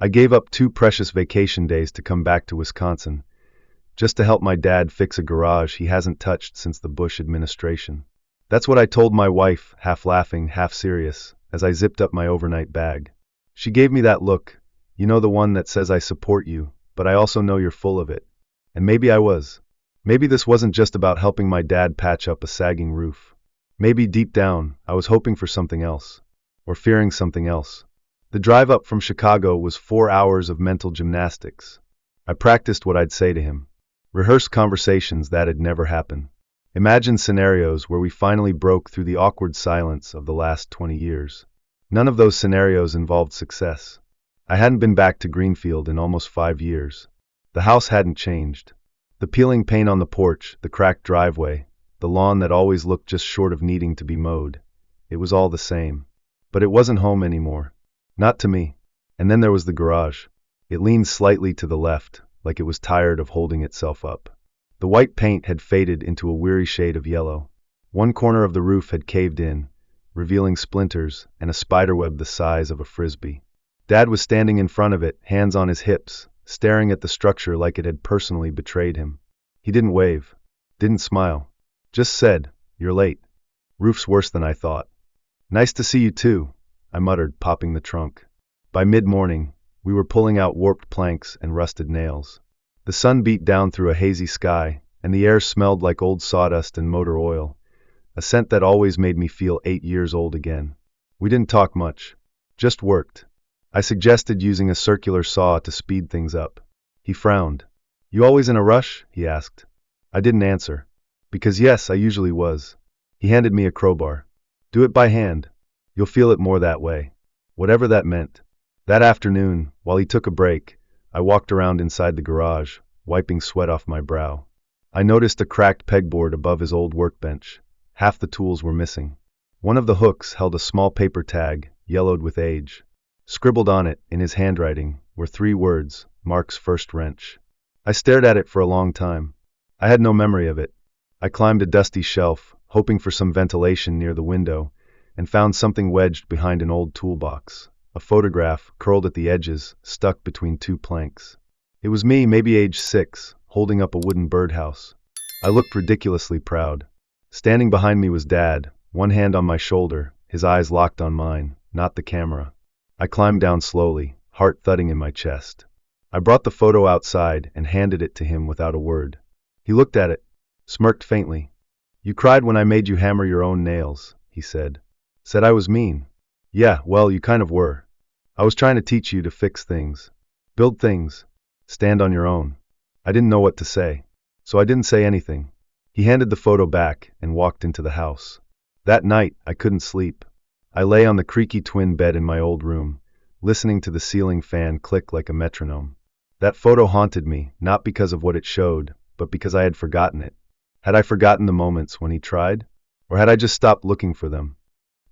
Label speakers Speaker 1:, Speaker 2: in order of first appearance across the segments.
Speaker 1: I gave up 2 precious vacation days to come back to Wisconsin, just to help my dad fix a garage he hasn't touched since the Bush administration. That's what I told my wife, half laughing, half serious, as I zipped up my overnight bag. She gave me that look, you know, the one that says I support you, but I also know you're full of it. And maybe I was. Maybe this wasn't just about helping my dad patch up a sagging roof. Maybe deep down, I was hoping for something else. Or fearing something else. The drive up from Chicago was 4 hours of mental gymnastics. I practiced what I'd say to him. Rehearsed conversations that'd never happen. Imagined scenarios where we finally broke through the awkward silence of the last 20 years. None of those scenarios involved success. I hadn't been back to Greenfield in almost 5 years. The house hadn't changed. The peeling paint on the porch, the cracked driveway, the lawn that always looked just short of needing to be mowed. It was all the same. But it wasn't home anymore. Not to me. And then there was the garage. It leaned slightly to the left, like it was tired of holding itself up. The white paint had faded into a weary shade of yellow. One corner of the roof had caved in, revealing splinters and a spiderweb the size of a frisbee. Dad was standing in front of it, hands on his hips, staring at the structure like it had personally betrayed him. He didn't wave, didn't smile, just said, "You're late. Roof's worse than I thought." "Nice to see you too," I muttered, popping the trunk. By mid-morning, we were pulling out warped planks and rusted nails. The sun beat down through a hazy sky, and the air smelled like old sawdust and motor oil, a scent that always made me feel 8 years old again. We didn't talk much, just worked. I suggested using a circular saw to speed things up. He frowned. "You always in a rush?" he asked. I didn't answer. Because yes, I usually was. He handed me a crowbar. "Do it by hand. You'll feel it more that way." Whatever that meant. That afternoon, while he took a break, I walked around inside the garage, wiping sweat off my brow. I noticed a cracked pegboard above his old workbench. Half the tools were missing. One of the hooks held a small paper tag, yellowed with age. Scribbled on it, in his handwriting, were 3 words, "Mark's first wrench." I stared at it for a long time. I had no memory of it. I climbed a dusty shelf, hoping for some ventilation near the window, and found something wedged behind an old toolbox. A photograph, curled at the edges, stuck between 2 planks. It was me, maybe age 6, holding up a wooden birdhouse. I looked ridiculously proud. Standing behind me was Dad, one hand on my shoulder, his eyes locked on mine, not the camera. I climbed down slowly, heart thudding in my chest. I brought the photo outside and handed it to him without a word. He looked at it, smirked faintly. "You cried when I made you hammer your own nails," he said. "Said I was mean." "Yeah, well, you kind of were. I was trying to teach you to fix things. Build things. Stand on your own." I didn't know what to say, so I didn't say anything. He handed the photo back and walked into the house. That night, I couldn't sleep. I lay on the creaky twin bed in my old room, listening to the ceiling fan click like a metronome. That photo haunted me, not because of what it showed, but because I had forgotten it. Had I forgotten the moments when he tried? Or had I just stopped looking for them?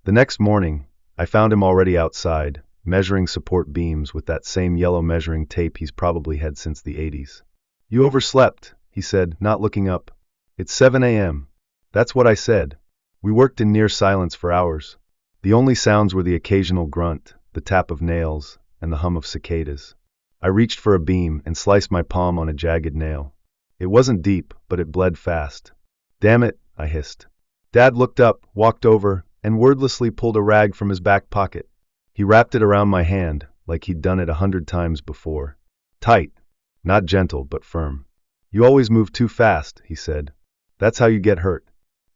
Speaker 1: The next morning, I found him already outside, measuring support beams with that same yellow measuring tape he's probably had since the 80s. "You overslept," he said, not looking up. "It's 7 a.m. That's what I said. We worked in near silence for hours. The only sounds were the occasional grunt, the tap of nails, and the hum of cicadas. I reached for a beam and sliced my palm on a jagged nail. It wasn't deep, but it bled fast. "Damn it," I hissed. Dad looked up, walked over, and wordlessly pulled a rag from his back pocket. He wrapped it around my hand, like he'd done it 100 times before. Tight. Not gentle, but firm. "You always move too fast," he said. "That's how you get hurt."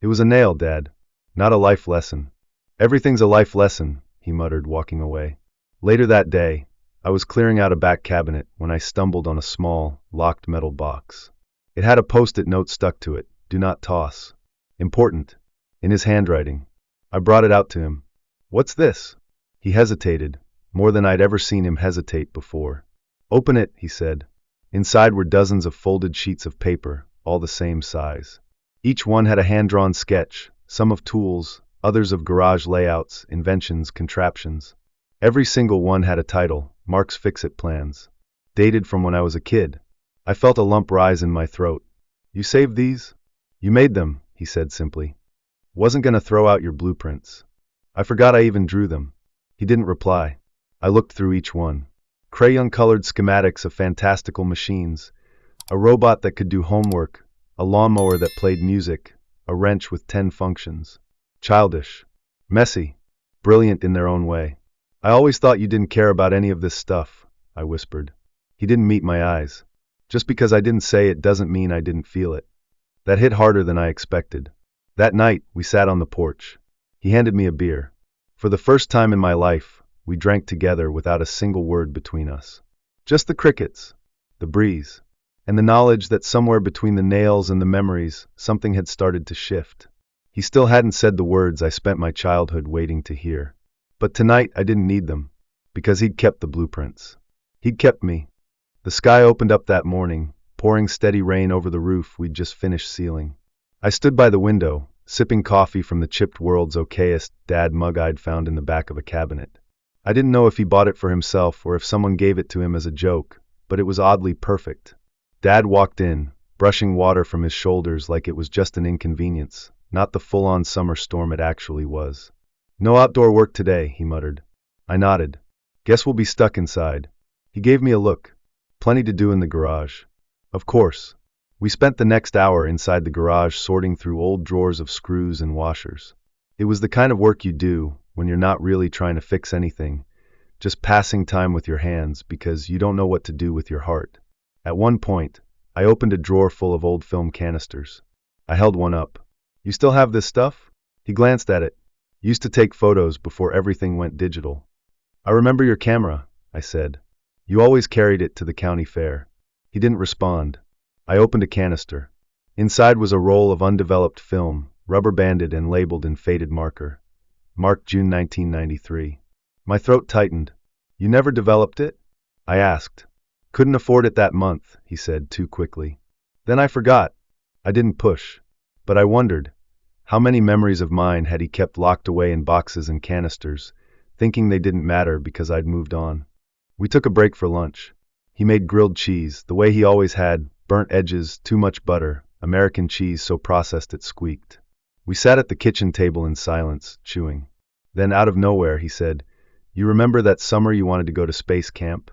Speaker 1: It was a nail, Dad. Not a life lesson. "Everything's a life lesson," he muttered, walking away. Later that day, I was clearing out a back cabinet when I stumbled on a small, locked metal box. It had a post-it note stuck to it, "Do not toss." Important. In his handwriting. I brought it out to him. "What's this?" He hesitated, more than I'd ever seen him hesitate before. "Open it," he said. Inside were dozens of folded sheets of paper, all the same size. Each one had a hand-drawn sketch, some of tools, others of garage layouts, inventions, contraptions. Every single one had a title, Mark's Fix-It Plans. Dated from when I was a kid. I felt a lump rise in my throat. "You saved these?" "You made them," he said simply. "Wasn't gonna throw out your blueprints. I forgot I even drew them." He didn't reply. I looked through each one. crayon-colored schematics of fantastical machines, a robot that could do homework, a lawnmower that played music, a wrench with 10 functions. Childish. Messy. Brilliant in their own way. I always thought you didn't care about any of this stuff, I whispered. He didn't meet my eyes. Just because I didn't say it doesn't mean I didn't feel it. That hit harder than I expected. That night, we sat on the porch. He handed me a beer. For the first time in my life, we drank together without a single word between us. Just the crickets, the breeze, and the knowledge that somewhere between the nails and the memories, something had started to shift. He still hadn't said the words I spent my childhood waiting to hear. But tonight I didn't need them, because he'd kept the blueprints. He'd kept me. The sky opened up that morning, pouring steady rain over the roof we'd just finished sealing. I stood by the window, sipping coffee from the chipped world's okayest dad mug I'd found in the back of a cabinet. I didn't know if he bought it for himself or if someone gave it to him as a joke, but it was oddly perfect. Dad walked in, brushing water from his shoulders like it was just an inconvenience, not the full-on summer storm it actually was. "No outdoor work today," he muttered. I nodded. "Guess we'll be stuck inside." He gave me a look. "Plenty to do in the garage." Of course. We spent the next hour inside the garage sorting through old drawers of screws and washers. It was the kind of work you do when you're not really trying to fix anything, just passing time with your hands because you don't know what to do with your heart. At one point, I opened a drawer full of old film canisters. I held one up. "You still have this stuff?" He glanced at it. "Used to take photos before everything went digital." "I remember your camera," I said. "You always carried it to the county fair." He didn't respond. I opened a canister. Inside was a roll of undeveloped film, rubber-banded and labeled in faded marker. Marked June 1993. My throat tightened. "You never developed it?" I asked. "Couldn't afford it that month," he said too quickly. Then I forgot. I didn't push. But I wondered, how many memories of mine had he kept locked away in boxes and canisters, thinking they didn't matter because I'd moved on. We took a break for lunch. He made grilled cheese, the way he always had, burnt edges, too much butter, American cheese so processed it squeaked. We sat at the kitchen table in silence, chewing. Then out of nowhere he said, "You remember that summer you wanted to go to space camp?"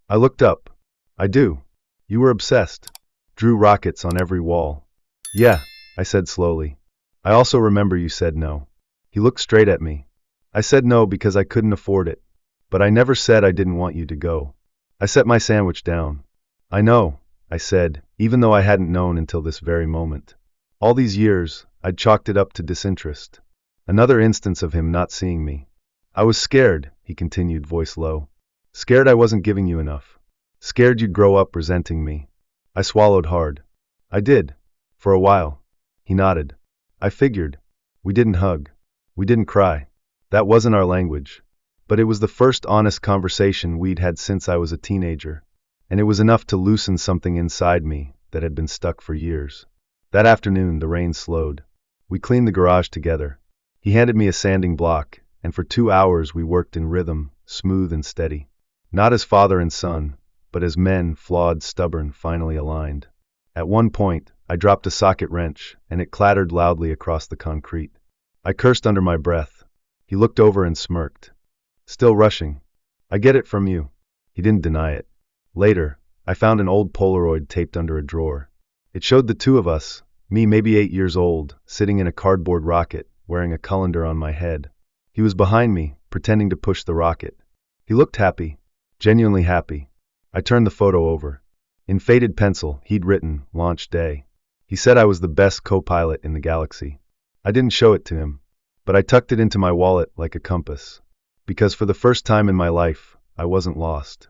Speaker 1: I looked up. "I do. You were obsessed. Drew rockets on every wall." "Yeah," I said slowly. "I also remember you said no." He looked straight at me. "I said no because I couldn't afford it. But I never said I didn't want you to go." I set my sandwich down. "I know," I said, even though I hadn't known until this very moment. All these years, I'd chalked it up to disinterest. Another instance of him not seeing me. "I was scared," he continued, voice low. "Scared I wasn't giving you enough. Scared you'd grow up resenting me." I swallowed hard. "I did. For a while." He nodded. "I figured." We didn't hug. We didn't cry. That wasn't our language. But it was the first honest conversation we'd had since I was a teenager. And it was enough to loosen something inside me that had been stuck for years. That afternoon, the rain slowed. We cleaned the garage together. He handed me a sanding block, and for 2 hours we worked in rhythm, smooth and steady. Not as father and son, but as men, flawed, stubborn, finally aligned. At one point, I dropped a socket wrench, and it clattered loudly across the concrete. I cursed under my breath. He looked over and smirked. "Still rushing. I get it from you." He didn't deny it. Later, I found an old Polaroid taped under a drawer. It showed the two of us, me maybe 8 years old, sitting in a cardboard rocket, wearing a colander on my head. He was behind me, pretending to push the rocket. He looked happy, genuinely happy. I turned the photo over. In faded pencil, he'd written, "Launch Day." He said I was the best co-pilot in the galaxy. I didn't show it to him, but I tucked it into my wallet like a compass. Because for the first time in my life, I wasn't lost.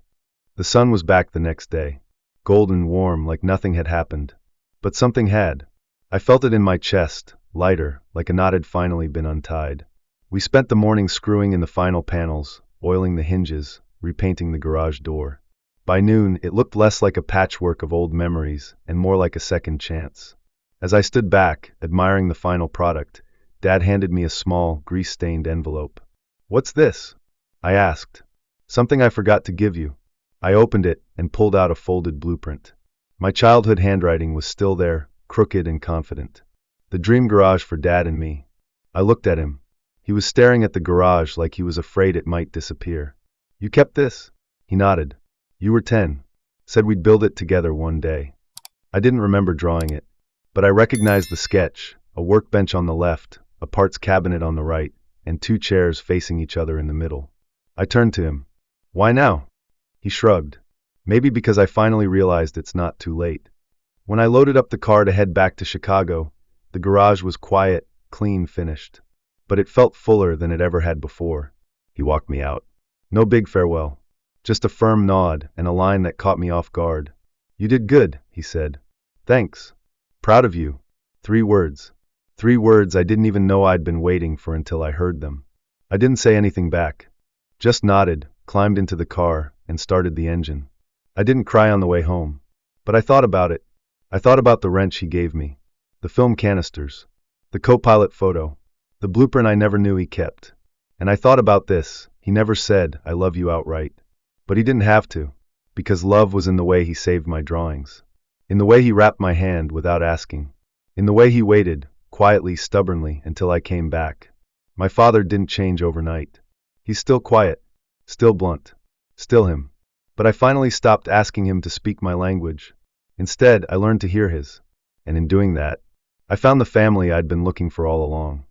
Speaker 1: The sun was back the next day, golden warm like nothing had happened. But something had. I felt it in my chest, lighter, like a knot had finally been untied. We spent the morning screwing in the final panels, oiling the hinges, repainting the garage door. By noon, it looked less like a patchwork of old memories and more like a second chance. As I stood back, admiring the final product, Dad handed me a small, grease-stained envelope. "What's this?" I asked. "Something I forgot to give you." I opened it and pulled out a folded blueprint. My childhood handwriting was still there, crooked and confident. The dream garage for Dad and me. I looked at him. He was staring at the garage like he was afraid it might disappear. "You kept this?" He nodded. You were 10. Said we'd build it together one day. I didn't remember drawing it, but I recognized the sketch, a workbench on the left, a parts cabinet on the right, and two chairs facing each other in the middle. I turned to him. Why now? He shrugged. Maybe because I finally realized it's not too late. When I loaded up the car to head back to Chicago, the garage was quiet, clean, finished. But it felt fuller than it ever had before. He walked me out. No big farewell. Just a firm nod and a line that caught me off guard. You did good, he said. Thanks. Proud of you. 3 words. 3 words I didn't even know I'd been waiting for until I heard them. I didn't say anything back. Just nodded, climbed into the car, and started the engine. I didn't cry on the way home. But I thought about it. I thought about the wrench he gave me. The film canisters. The co-pilot photo. The blueprint I never knew he kept. And I thought about this. He never said, I love you outright. But he didn't have to. Because love was in the way he saved my drawings. In the way he wrapped my hand without asking. In the way he waited, quietly, stubbornly, until I came back. My father didn't change overnight. He's still quiet. Still blunt. Still him. But I finally stopped asking him to speak my language. Instead, I learned to hear his. And in doing that, I found the family I'd been looking for all along.